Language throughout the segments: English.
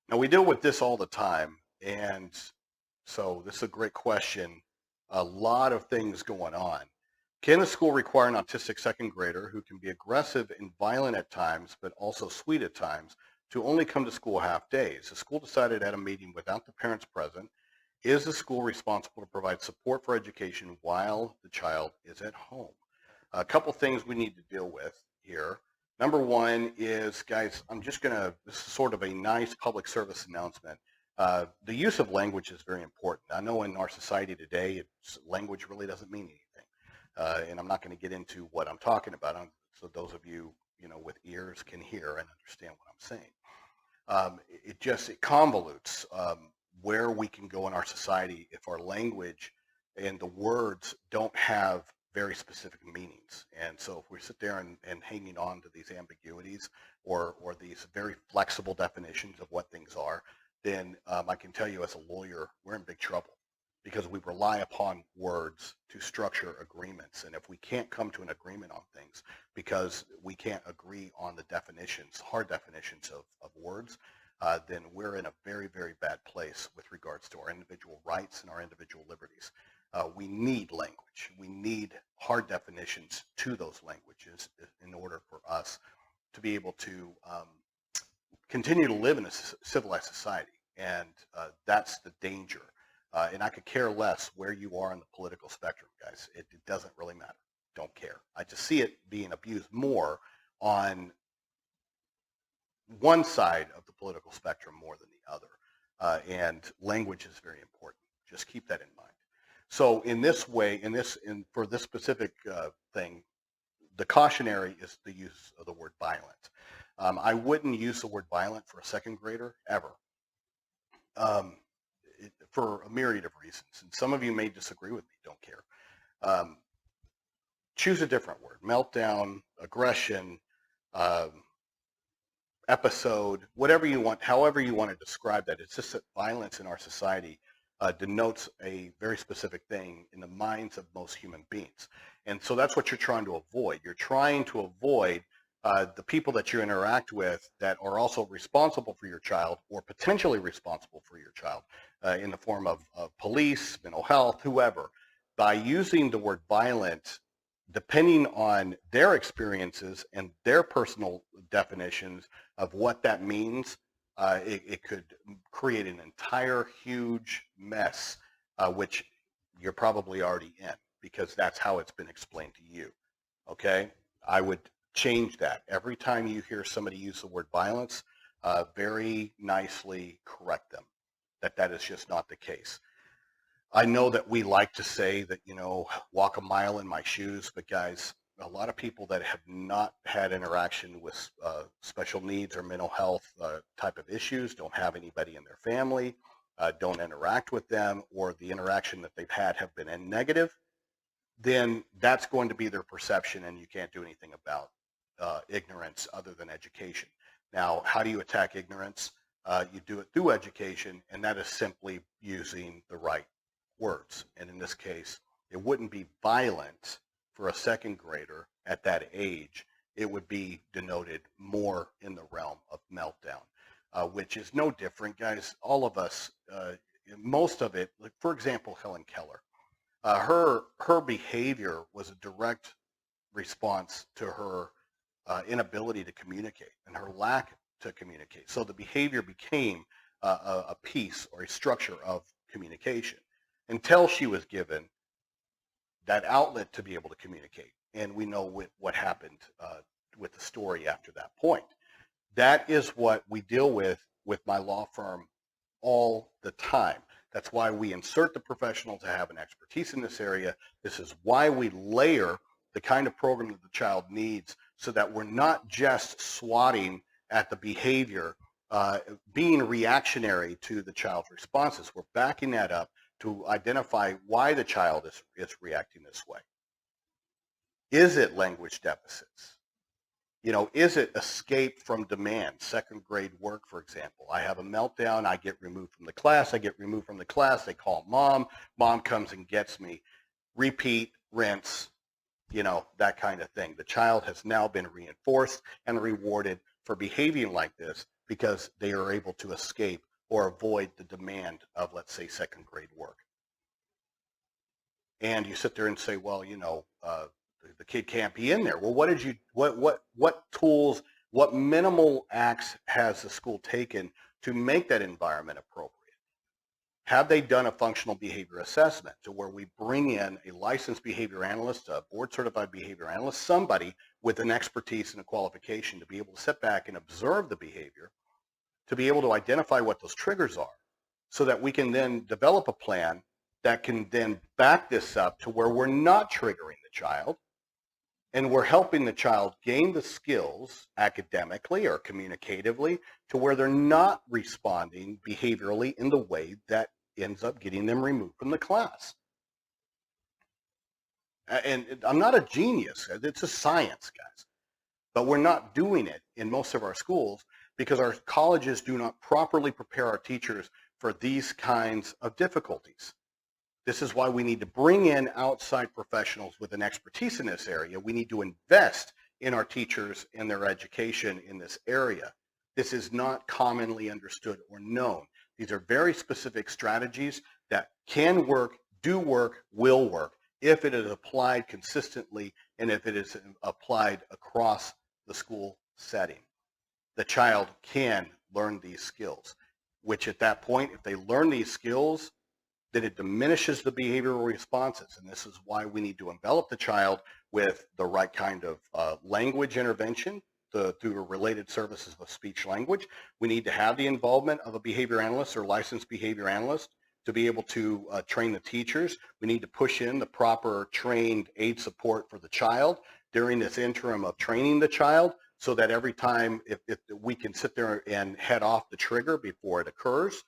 Now, we deal with this all the time, and so this is a great question. A lot of things going on. Can the school require an autistic second grader who can be aggressive and violent at times, but also sweet at times, to only come to school half days? The school decided at a meeting without the parents present. Is the school responsible to provide support for education while the child is at home? A couple things we need to deal with here. Number one is, guys, this is sort of a nice public service announcement. The use of language is very important. I know in our society today, language really doesn't mean anything. And I'm not going to get into what I'm talking about, so those of you, with ears can hear and understand what I'm saying. It convolutes where we can go in our society if our language and the words don't have very specific meanings. And so if we sit there and hanging on to these ambiguities or these very flexible definitions of what things are, then I can tell you as a lawyer, we're in big trouble because we rely upon words to structure agreements. And if we can't come to an agreement on things because we can't agree on the definitions, hard definitions of words, then we're in a very, very bad place with regards to our individual rights and our individual liberties. We need language. We need hard definitions to those languages in order for us to be able to continue to live in a civilized society. And that's the danger. And I could care less where you are in the political spectrum, guys. It doesn't really matter. Don't care. I just see it being abused more on one side of the political spectrum more than the other. And language is very important. Just keep that in mind. So in this way, for this specific thing, the cautionary is the use of the word violent. I wouldn't use the word violent for a second grader ever, for a myriad of reasons. And some of you may disagree with me. Don't care. Choose a different word: meltdown, aggression, episode, whatever you want, however you want to describe that. It's just that violence in our society denotes a very specific thing in the minds of most human beings. And so that's what you're trying to avoid. You're trying to avoid the people that you interact with that are also responsible for your child or potentially responsible for your child in the form of police, mental health, whoever. By using the word violent, depending on their experiences and their personal definitions of what that means, it could create an entire huge mess, which you're probably already in because that's how it's been explained to you. Okay? I would change that. Every time you hear somebody use the word violence, very nicely correct them that is just not the case. I know that we like to say that, walk a mile in my shoes, but guys, a lot of people that have not had interaction with special needs or mental health type of issues, don't have anybody in their family, don't interact with them, or the interaction that they've had have been negative, then that's going to be their perception, and you can't do anything about ignorance other than education. Now, how do you attack ignorance? You do it through education, and that is simply using the right words. And in this case, it wouldn't be violent for a second grader at that age. It would be denoted more in the realm of meltdown, which is no different, guys. All of us, most of it, like for example, Helen Keller, her behavior was a direct response to her inability to communicate and her lack to communicate. So the behavior became a piece or a structure of communication until she was given that outlet to be able to communicate. And we know what happened with the story after that point. That is what we deal with my law firm all the time. That's why we insert the professional to have an expertise in this area. This is why we layer the kind of program that the child needs so that we're not just swatting at the behavior, being reactionary to the child's responses. We're backing that up to identify why the child is reacting this way. Is it language deficits? Is it escape from demand? Second grade work, for example. I have a meltdown. I get removed from the class. They call mom. Mom comes and gets me. Repeat, rinse, that kind of thing. The child has now been reinforced and rewarded for behaving like this because they are able to escape or avoid the demand of, let's say, second grade work. And you sit there and say, well, the kid can't be in there. Well, what tools, what minimal acts has the school taken to make that environment appropriate? Have they done a functional behavior assessment to where we bring in a licensed behavior analyst, a board certified behavior analyst, somebody with an expertise and a qualification to be able to sit back and observe the behavior, to be able to identify what those triggers are, so that we can then develop a plan that can then back this up to where we're not triggering the child and we're helping the child gain the skills academically or communicatively to where they're not responding behaviorally in the way that ends up getting them removed from the class. And I'm not a genius. It's a science, guys. But we're not doing it in most of our schools because our colleges do not properly prepare our teachers for these kinds of difficulties. This is why we need to bring in outside professionals with an expertise in this area. We need to invest in our teachers and their education in this area. This is not commonly understood or known. These are very specific strategies that can work, do work, will work if it is applied consistently and if it is applied across the school setting. The child can learn these skills, which at that point, if they learn these skills, then it diminishes the behavioral responses. And this is why we need to envelop the child with the right kind of language intervention through related services of speech language. We need to have the involvement of a behavior analyst or licensed behavior analyst to be able to train the teachers. We need to push in the proper trained aid support for the child during this interim of training the child, so that every time if we can sit there and head off the trigger before it occurs.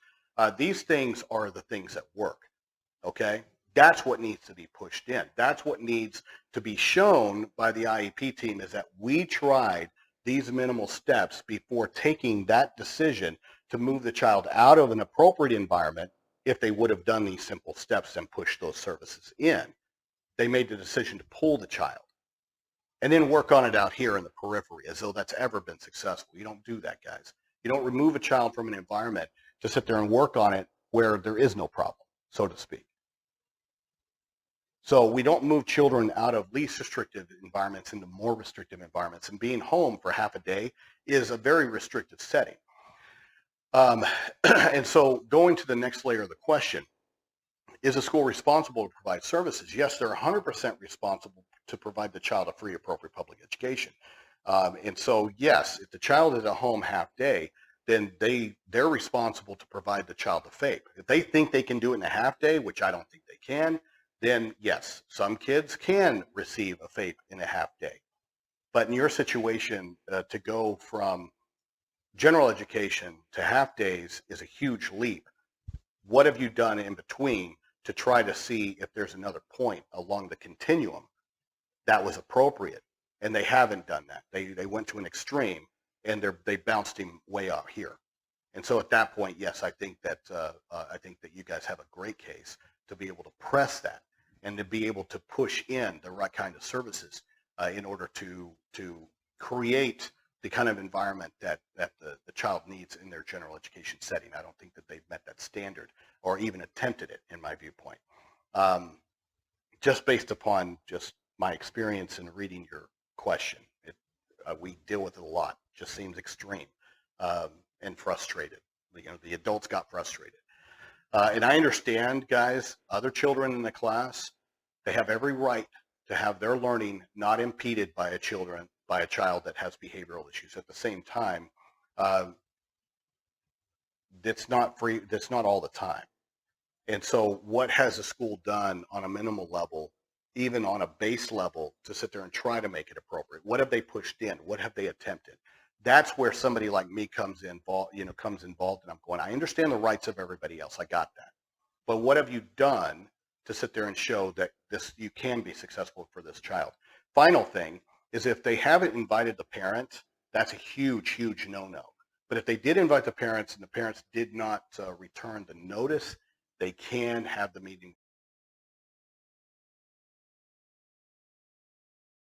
These things are the things that work, okay? That's what needs to be pushed in. That's what needs to be shown by the IEP team, is that we tried these minimal steps before taking that decision to move the child out of an appropriate environment. If they would have done these simple steps and pushed those services in, they made the decision to pull the child and then work on it out here in the periphery as though that's ever been successful. You don't do that, guys. You don't remove a child from an environment to sit there and work on it where there is no problem, so to speak. So we don't move children out of least restrictive environments into more restrictive environments, and being home for half a day is a very restrictive setting. And so going to the next layer of the question, is a school responsible to provide services? Yes, they're 100% responsible to provide the child a free, appropriate public education. And so, yes, if the child is at home half day, then they're responsible to provide the child the FAPE. If they think they can do it in a half day, which I don't think they can, then yes, some kids can receive a FAPE in a half day. But in your situation, to go from general education to half days is a huge leap. What have you done in between to try to see if there's another point along the continuum that was appropriate? And they haven't done that. They went to an extreme, and they bounced him way out here. And so at that point, yes, I think that you guys have a great case to be able to press that and to be able to push in the right kind of services in order to create the kind of environment that the child needs in their general education setting. I don't think that they've met that standard or even attempted it, in my viewpoint. Just based upon just my experience in reading your question, we deal with it a lot. It just seems extreme and frustrated. The adults got frustrated. And I understand, guys, other children in the class, they have every right to have their learning not impeded by a child that has behavioral issues. At the same time, that's not free. That's not all the time. And so what has the school done on a minimal level, even on a base level, to sit there and try to make it appropriate? What have they pushed in? What have they attempted? That's where somebody like me comes involved, and I'm going, I understand the rights of everybody else. I got that. But what have you done to sit there and show that you can be successful for this child? Final thing is, if they haven't invited the parent, that's a huge, huge no-no. But if they did invite the parents and the parents did not return the notice, they can have the meeting